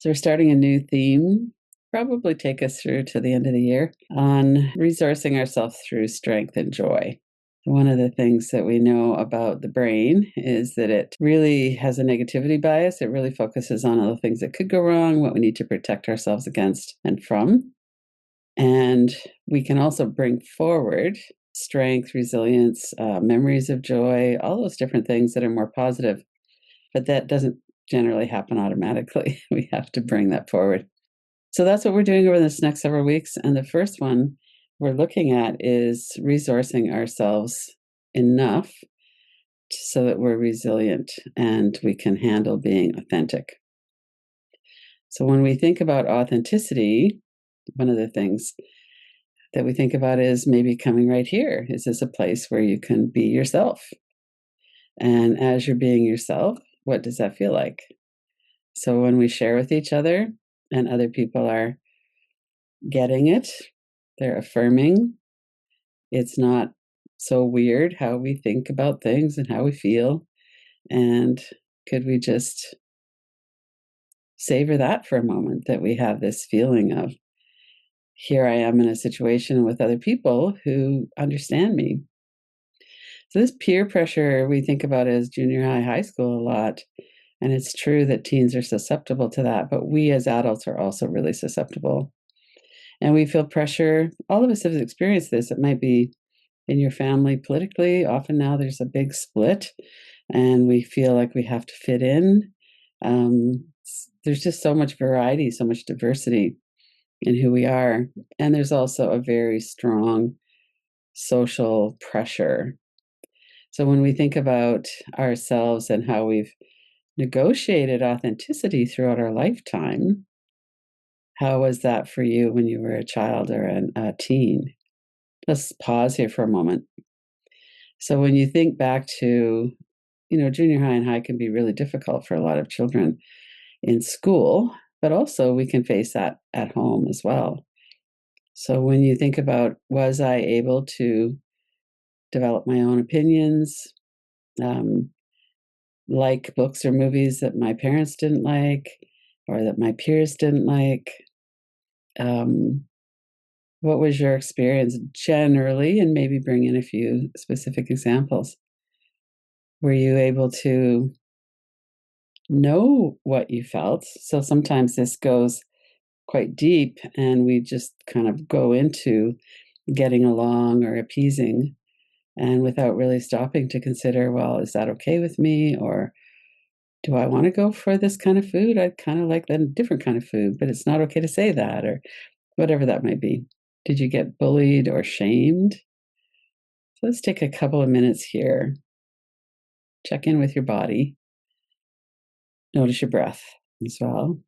So we're starting a new theme, probably take us through to the end of the year, on resourcing ourselves through strength and joy. One of the things that we know about the brain is that it really has a negativity bias. It really focuses on all the things that could go wrong, what we need to protect ourselves against and from. And we can also bring forward strength, resilience, memories of joy, all those different things that are more positive. But that doesn't generally happen automatically. We have to bring that forward. So that's what we're doing over this next several weeks. And the first one we're looking at is resourcing ourselves enough so that we're resilient and we can handle being authentic. So when we think about authenticity, one of the things that we think about is maybe coming right here. Is this a place where you can be yourself? And as you're being yourself, what does that feel like? So when we share with each other and other people are getting it, they're affirming, it's not so weird how we think about things and how we feel. And could we just savor that for a moment, that we have this feeling of, here I am in a situation with other people who understand me. So this peer pressure we think about as junior high, high school a lot. And it's true that teens are susceptible to that, but we as adults are also really susceptible. And we feel pressure. All of us have experienced this. It might be in your family politically. Often now there's a big split, and we feel like we have to fit in. There's just so much variety, so much diversity in who we are. And there's also a very strong social pressure. So when we think about ourselves and how we've negotiated authenticity throughout our lifetime, how was that for you when you were a child or a teen? Let's pause here for a moment. So when you think back to, junior high and high can be really difficult for a lot of children in school, but also we can face that at home as well. So when you think about, was I able to develop my own opinions, like books or movies that my parents didn't like or that my peers didn't like? What was your experience generally? And maybe bring in a few specific examples. Were you able to know what you felt? So sometimes this goes quite deep and we just kind of go into getting along or appeasing, and without really stopping to consider, well, is that okay with me? Or do I want to go for this kind of food? I'd kind of like that different kind of food, but it's not okay to say that, or whatever that might be. Did you get bullied or shamed? So let's take a couple of minutes here. Check in with your body. Notice your breath as well.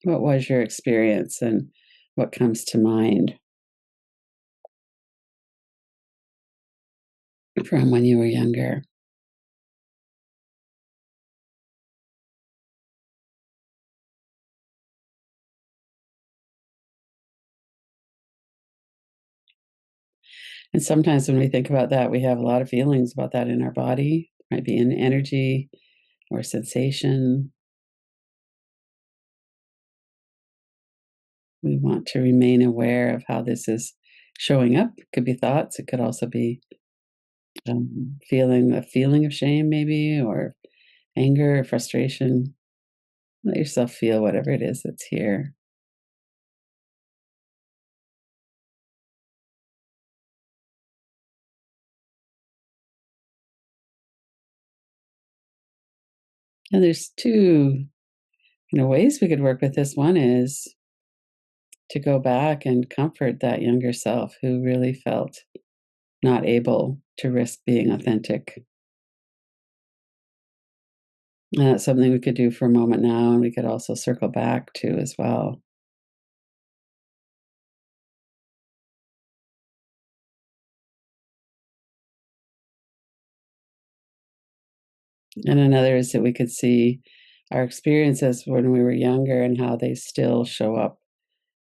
What was your experience and what comes to mind from when you were younger? And sometimes when we think about that, we have a lot of feelings about that in our body. It might be an energy or sensation. We want to remain aware of how this is showing up. It could be thoughts. It could also be feeling a feeling of shame, maybe, or anger or frustration. Let yourself feel whatever it is that's here. And there's two ways we could work with this. One is to go back and comfort that younger self who really felt not able to risk being authentic. And that's something we could do for a moment now, and we could also circle back to as well. And another is that we could see our experiences when we were younger and how they still show up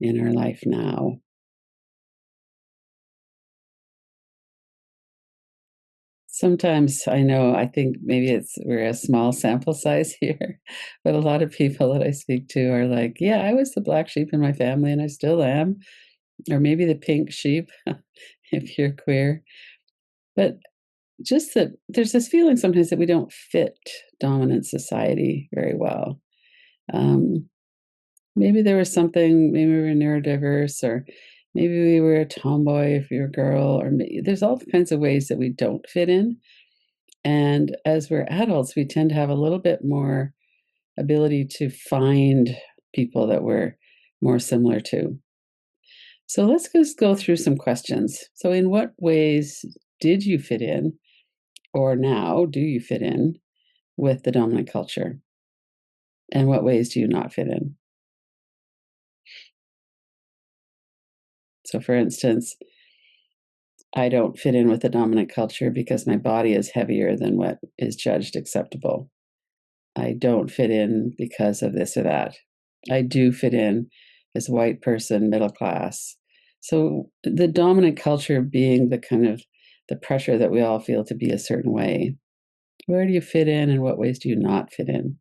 in our life now. Sometimes I think maybe we're a small sample size here, but a lot of people that I speak to are like, yeah, I was the black sheep in my family and I still am, or maybe the pink sheep if you're queer. But just that there's this feeling sometimes that we don't fit dominant society very well. Um, Maybe there was something, maybe we were neurodiverse, or maybe we were a tomboy if you're a girl, or there's all kinds of ways that we don't fit in. And as we're adults, we tend to have a little bit more ability to find people that we're more similar to. So let's just go through some questions. So, in what ways did you fit in, or now do you fit in with the dominant culture? And what ways do you not fit in? So, for instance, I don't fit in with the dominant culture because my body is heavier than what is judged acceptable. I don't fit in because of this or that. I do fit in as a white person, middle class. So the dominant culture being the kind of the pressure that we all feel to be a certain way. Where do you fit in and what ways do you not fit in?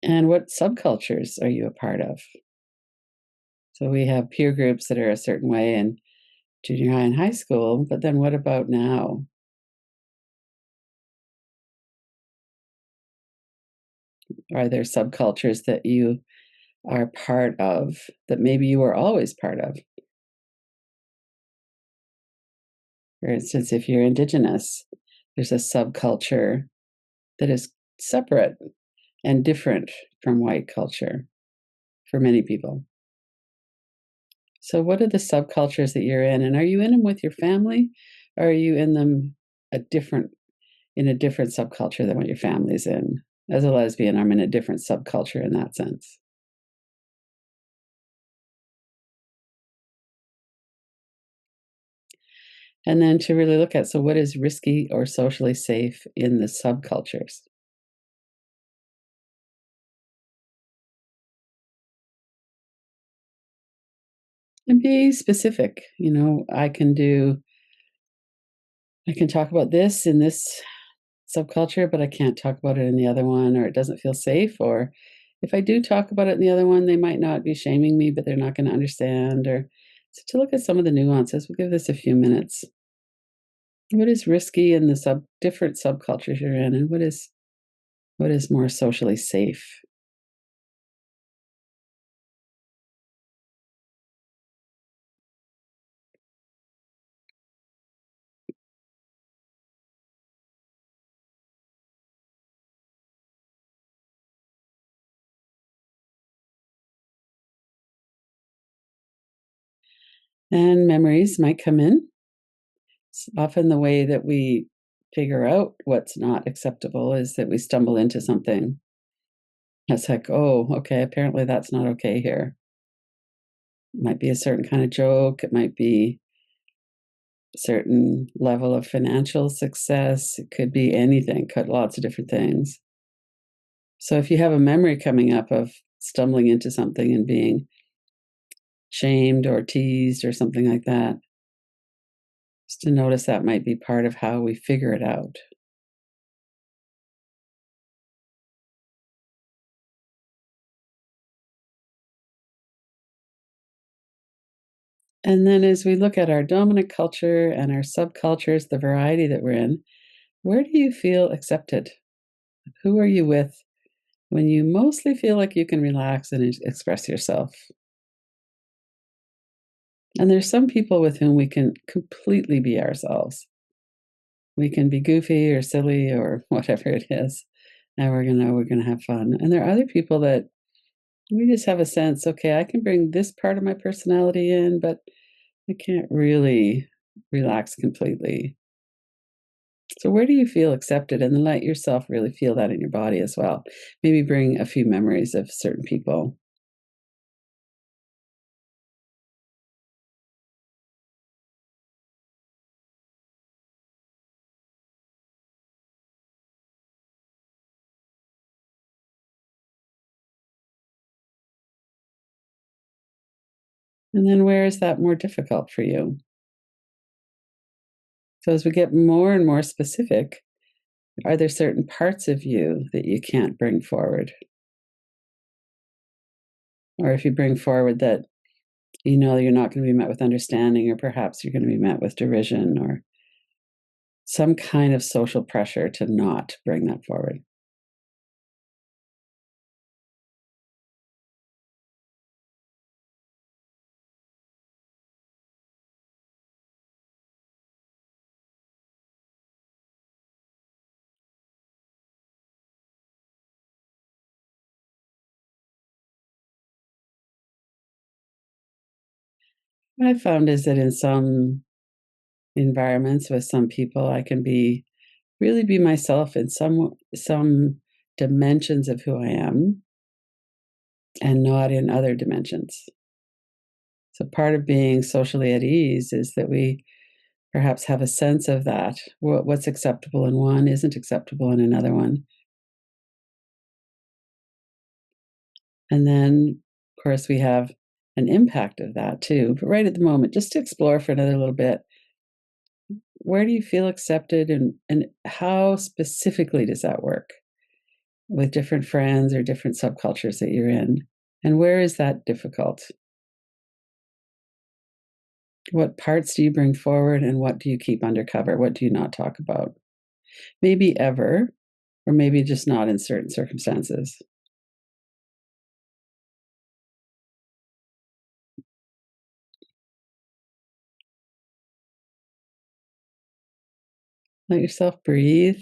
And what subcultures are you a part of? So we have peer groups that are a certain way in junior high and high school, but then what about now? Are there subcultures that you are part of that maybe you were always part of? For instance, if you're Indigenous, there's a subculture that is separate and different from white culture for many people. So, what are the subcultures that you're in, and are you in them with your family, or are you in them a different in a different subculture than what your family's in? As a lesbian, I'm in a different subculture in that sense. And then to really look at, so what is risky or socially safe in the subcultures? And be specific. I can talk about this in this subculture, but I can't talk about it in the other one, or it doesn't feel safe. Or if I do talk about it in the other one, they might not be shaming me, but they're not going to understand. Or so to look at some of the nuances, we'll give this a few minutes. What is risky in the different subcultures you're in, and what is more socially safe? And memories might come in. It's often the way that we figure out what's not acceptable is that we stumble into something. It's like, oh, okay, apparently that's not okay here. It might be a certain kind of joke. It might be a certain level of financial success. It could be anything, could lots of different things. So if you have a memory coming up of stumbling into something and being shamed or teased or something like that, just to notice that might be part of how we figure it out. And then as we look at our dominant culture and our subcultures, the variety that we're in, where do you feel accepted? Who are you with when you mostly feel like you can relax and express yourself? And there's some people with whom we can completely be ourselves. We can be goofy or silly or whatever it is. Now we're gonna have fun. And there are other people that we just have a sense, okay, I can bring this part of my personality in, but I can't really relax completely. So where do you feel accepted? And then let yourself really feel that in your body as well. Maybe bring a few memories of certain people. And then where is that more difficult for you? So as we get more and more specific, are there certain parts of you that you can't bring forward? Or if you bring forward that you know you're not going to be met with understanding, or perhaps you're going to be met with derision or some kind of social pressure to not bring that forward. What I found is that in some environments with some people, I can be really be myself in some dimensions of who I am and not in other dimensions. So part of being socially at ease is that we perhaps have a sense of that. What's acceptable in one isn't acceptable in another one. And then, of course, we have an impact of that too. But right at the moment, just to explore for another little bit, where do you feel accepted and how specifically does that work with different friends or different subcultures that you're in? And where is that difficult? What parts do you bring forward and what do you keep undercover? What do you not talk about? Maybe ever, or maybe just not in certain circumstances. Let yourself breathe.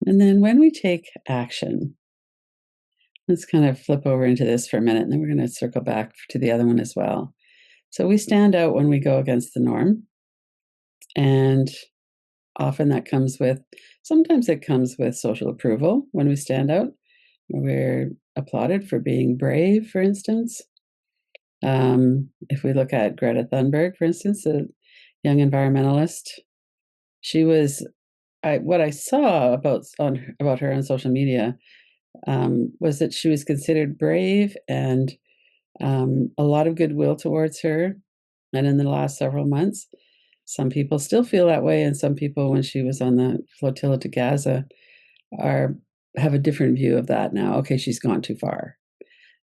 And then when we take action, let's kind of flip over into this for a minute, and then we're going to circle back to the other one as well. So we stand out when we go against the norm. And often that comes with, sometimes it comes with social approval when we stand out. We're applauded for being brave, for instance. If we look at Greta Thunberg, for instance, a young environmentalist, she was what I saw about her on social media was that she was considered brave and a lot of goodwill towards her. And in the last several months, some people still feel that way, and some people, when she was on the flotilla to Gaza, are have a different view of that now. Okay, she's gone too far.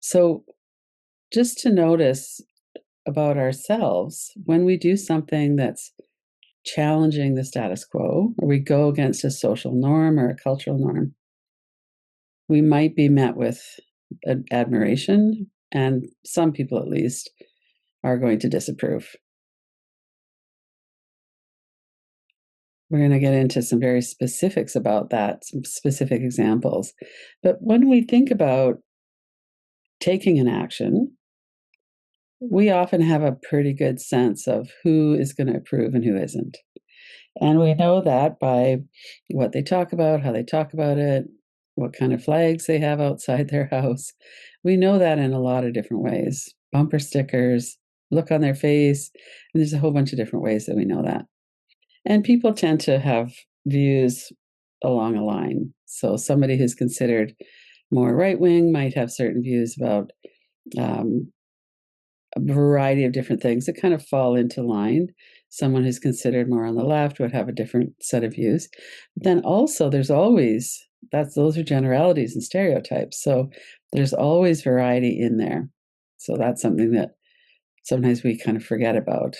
So just to notice about ourselves when we do something that's challenging the status quo, or we go against a social norm or a cultural norm, we might be met with admiration, and some people at least are going to disapprove. We're going to get into some very specifics about that, some specific examples. But when we think about taking an action, we often have a pretty good sense of who is going to approve and who isn't. And we know that by what they talk about, how they talk about it, what kind of flags they have outside their house. We know that in a lot of different ways. Bumper stickers, look on their face, and there's a whole bunch of different ways that we know that. And people tend to have views along a line. So somebody who's considered more right wing might have certain views about um, a variety of different things that kind of fall into line. Someone who's considered more on the left would have a different set of views. But then also, there's always those are generalities and stereotypes. So there's always variety in there. So that's something that sometimes we kind of forget about.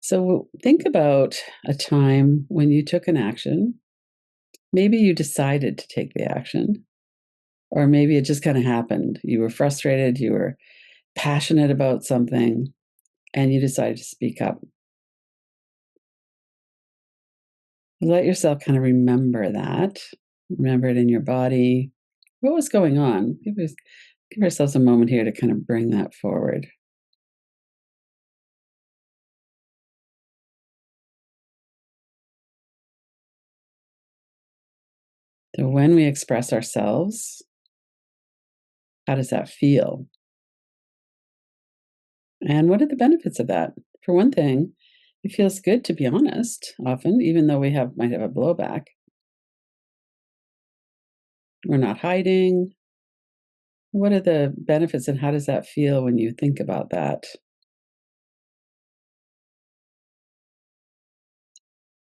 So think about a time when you took an action. Maybe you decided to take the action, or maybe it just kind of happened. You were frustrated, you were passionate about something, and you decided to speak up. Let yourself kind of remember that. Remember it in your body. What was going on? Give ourselves a moment here to kind of bring that forward. So when we express ourselves, how does that feel? And what are the benefits of that? For one thing, it feels good to be honest often, even though we might have a blowback. We're not hiding. What are the benefits and how does that feel when you think about that?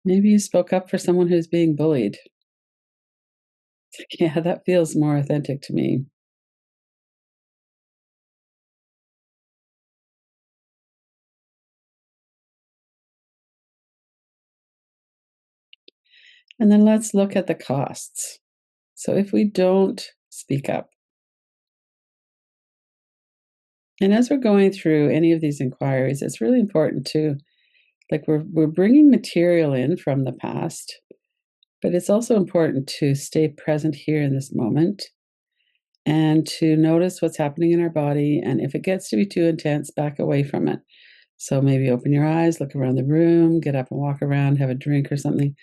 Maybe you spoke up for someone who's being bullied. It's like, yeah, that feels more authentic to me. And then let's look at the costs. So if we don't speak up, and as we're going through any of these inquiries, it's really important to, like, we're bringing material in from the past, but it's also important to stay present here in this moment and to notice what's happening in our body. And if it gets to be too intense, back away from it. So maybe open your eyes, look around the room, get up and walk around, have a drink or something.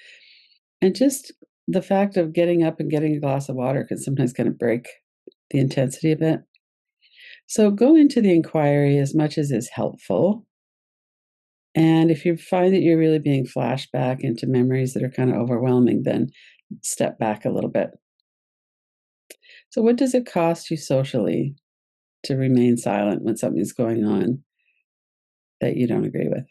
And just the fact of getting up and getting a glass of water can sometimes kind of break the intensity a bit. So go into the inquiry as much as is helpful. And if you find that you're really being flashed back into memories that are kind of overwhelming, then step back a little bit. So, what does it cost you socially to remain silent when something's going on that you don't agree with?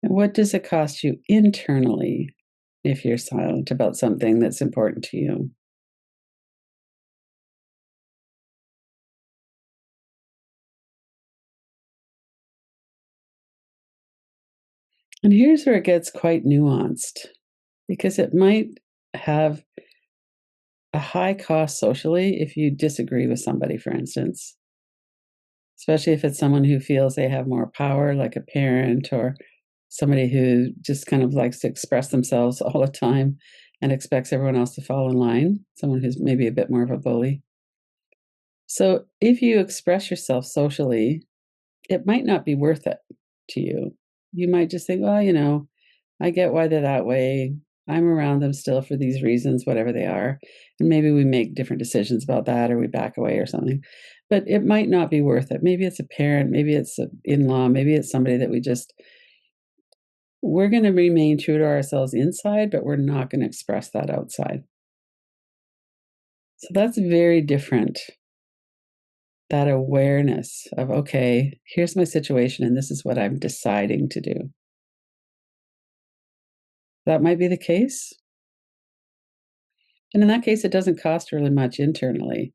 And what does it cost you internally if you're silent about something that's important to you? And here's where it gets quite nuanced because it might have a high cost socially if you disagree with somebody, for instance, especially if it's someone who feels they have more power, like a parent or somebody who just kind of likes to express themselves all the time and expects everyone else to fall in line, someone who's maybe a bit more of a bully. So if you express yourself socially, it might not be worth it to you. You might just think, well, I get why they're that way. I'm around them still for these reasons, whatever they are. And maybe we make different decisions about that or we back away or something. But it might not be worth it. Maybe it's a parent, maybe it's an in law, maybe it's somebody that we're going to remain true to ourselves inside, but we're not going to express that outside. So that's very different. That awareness of, okay, here's my situation and this is what I'm deciding to do. That might be the case. And in that case, it doesn't cost really much internally.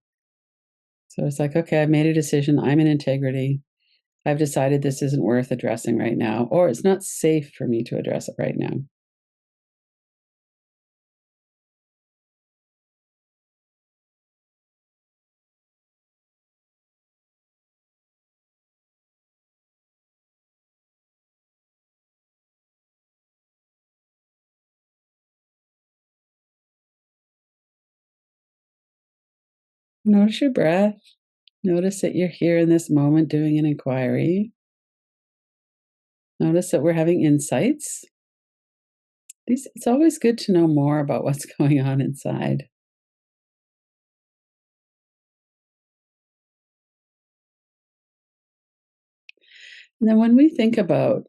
So it's like, okay, I've made a decision. I'm in integrity. I've decided this isn't worth addressing right now, or it's not safe for me to address it right now. Notice your breath. Notice that you're here in this moment doing an inquiry. Notice that we're having insights. It's always good to know more about what's going on inside. And then when we think about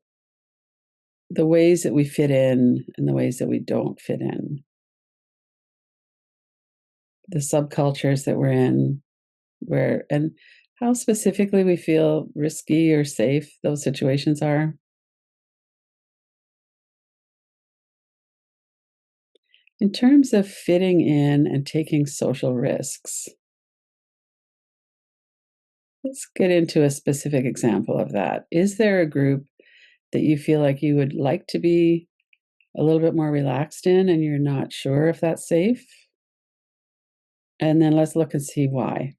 the ways that we fit in and the ways that we don't fit in, the subcultures that we're in, where and how specifically we feel risky or safe those situations are. In terms of fitting in and taking social risks, let's get into a specific example of that. Is there a group that you feel like you would like to be a little bit more relaxed in and you're not sure if that's safe? And then let's look and see why.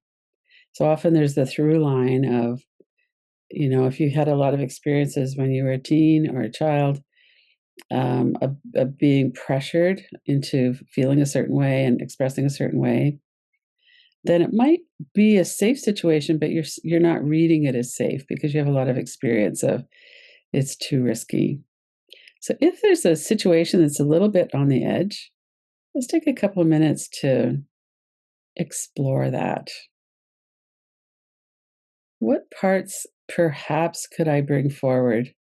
So often there's the through line of, if you had a lot of experiences when you were a teen or a child, of being pressured into feeling a certain way and expressing a certain way, then it might be a safe situation, but you're not reading it as safe because you have a lot of experience of it's too risky. So if there's a situation that's a little bit on the edge, let's take a couple of minutes to explore that. What parts perhaps could I bring forward?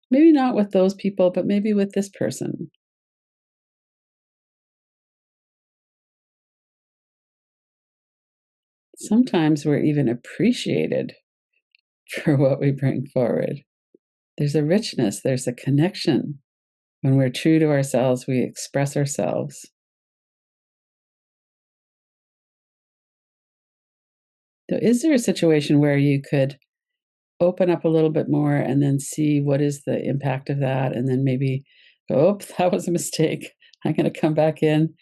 Maybe not with those people, but maybe with this person. Sometimes we're even appreciated for what we bring forward. There's a richness, there's a connection. When we're true to ourselves, we express ourselves. So, is there a situation where you could open up a little bit more and then see what is the impact of that? And then maybe go, oh, that was a mistake. I'm going to come back in.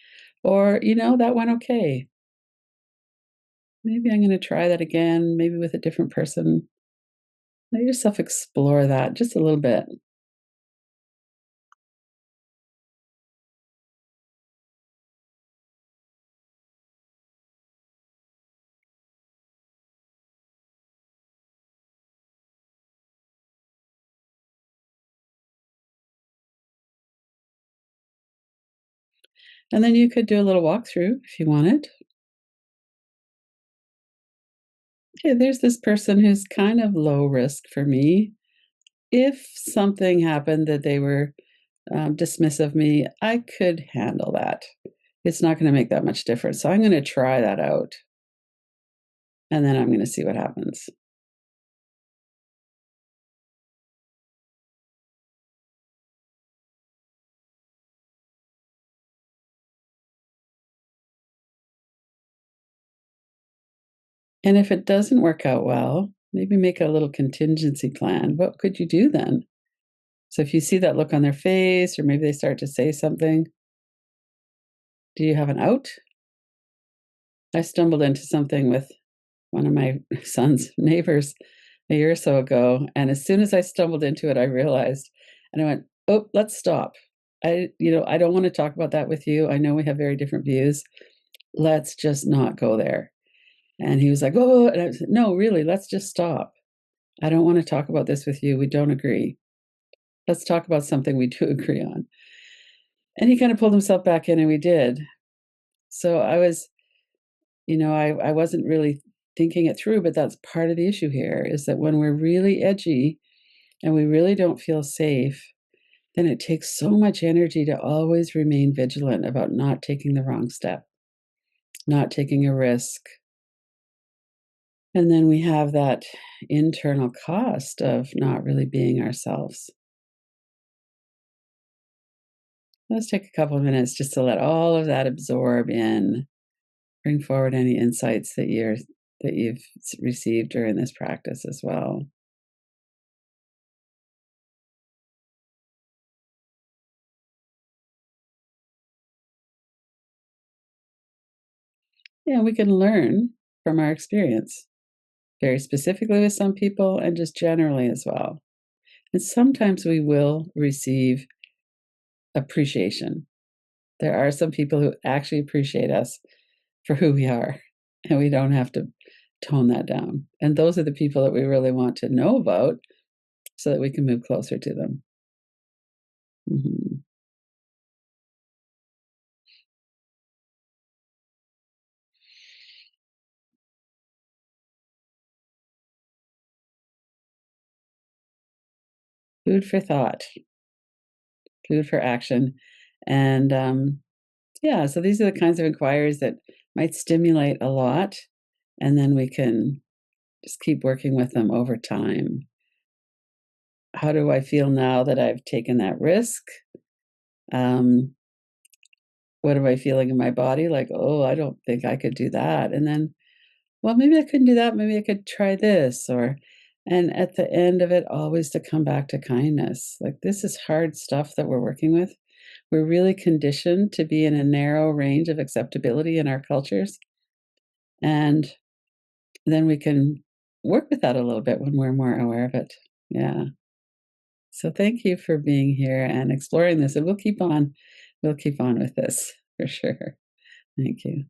Or, that went okay. Maybe I'm going to try that again, maybe with a different person. Let yourself explore that just a little bit. And then you could do a little walkthrough if you wanted. Okay, there's this person who's kind of low risk for me. If something happened that they were dismissive of me, I could handle that. It's not going to make that much difference. So I'm going to try that out. And then I'm going to see what happens. And if it doesn't work out well, maybe make a little contingency plan. What could you do then? So if you see that look on their face, or maybe they start to say something, do you have an out? I stumbled into something with one of my son's neighbors a year or so ago, and as soon as I stumbled into it, I realized, and I went, "Oh, let's stop. I don't want to talk about that with you. I know we have very different views. Let's just not go there." And he was like, "Oh," and I said, "No, really, let's just stop. I don't want to talk about this with you. We don't agree. Let's talk about something we do agree on." And he kind of pulled himself back in, and we did. So I was, I wasn't really thinking it through, but that's part of the issue here is that when we're really edgy and we really don't feel safe, then it takes so much energy to always remain vigilant about not taking the wrong step, not taking a risk. And then we have that internal cost of not really being ourselves. Let's take a couple of minutes just to let all of that absorb in. Bring forward any insights that you've received during this practice as well. Yeah, we can learn from our experience, very specifically with some people and just generally as well. And sometimes we will receive appreciation. There are some people who actually appreciate us for who we are, and we don't have to tone that down. And those are the people that we really want to know about so that we can move closer to them. Mhm. Food for thought, food for action. And yeah, so these are the kinds of inquiries that might stimulate a lot, and then we can just keep working with them over time. How do I feel now that I've taken that risk? Um, what am I feeling in my body? Like, oh, I don't think I could do that. And then, well, maybe I couldn't do that. Maybe I could try this. And at the end of it, always to come back to kindness. Like, this is hard stuff that we're working with. we're really conditioned to be in a narrow range of acceptability in our cultures. And then we can work with that a little bit when we're more aware of it. Yeah. So thank you for being here and exploring this. And we'll keep on with this for sure. Thank you.